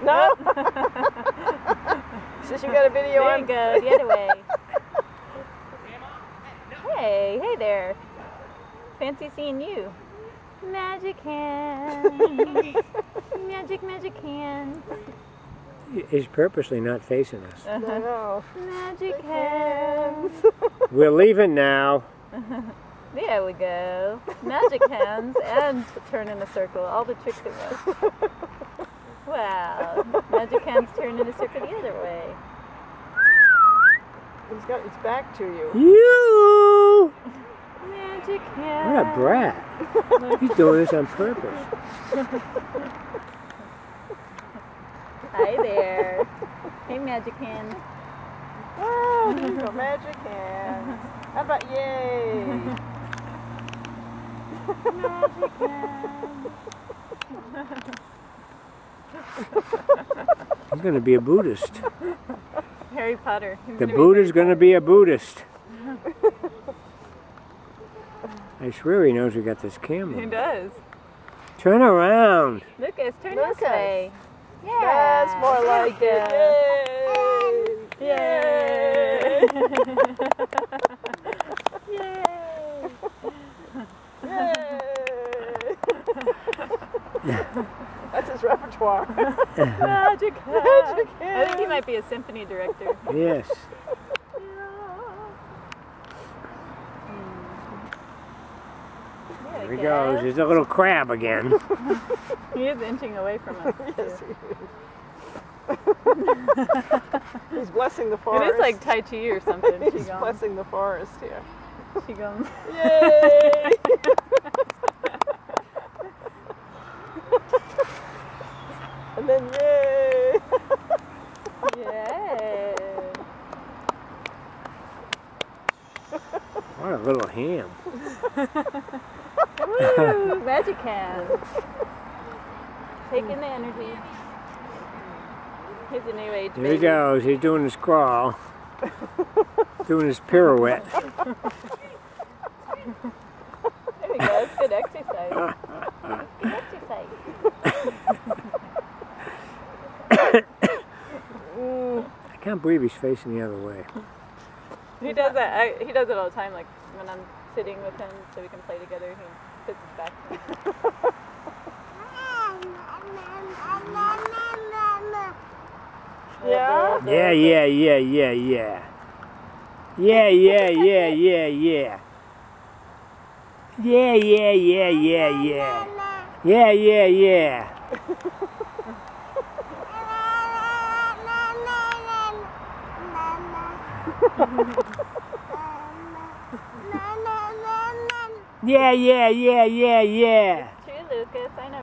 No? Since you got a video There on. you go, the other way. Hey there. Fancy seeing you. Magic hands. Magic hands. He's purposely not facing us. No. Magic hands. We're leaving now. There we go. Magic hands and turn in a circle. All the tricks at once. Wow. Magic hands turn in a circle the other way. He's got his back to you. You! Magic hands. What a brat. He's doing this on purpose. Hi there. Hey, magic hands. Oh, there you go, magic hands. How about yay? Magic hands. He's going to be a Buddhist. Harry Potter. The Buddha's going to be a Buddhist. I swear he knows we got this He camera. does. Turn around. Lucas, turn Lucas. this way. Yeah. That's more like it. Yay. Yay! Yay. Yay! That's his repertoire. Magic hands. Magic I hands. think he might be a symphony director. Yes. There Here he goes. There's a little crab again. He is inching away from us. Yes, too. he is. He's blessing the It forest. is like Tai Chi or something. He's blessing the forest here. Qigong. Yay! And then yay! Yay. What a little ham. Woo, magic hands. Taking the energy. He's a new age Here he baby. goes. He's doing his crawl. Doing his pirouette. There we go. It's good exercise. Good exercise. I can't believe he's facing the other way. He does that. He does it all the time. Like when I'm sitting with him, so we can play together. He puts his back. Yeah? Yeah. Yeah, yeah, yeah. Yeah, yeah, yeah, yeah. Yeah, yeah, yeah, yeah, yeah. Yeah, yeah, yeah. Yeah, yeah, yeah, yeah, yeah. True, Lucas. I know.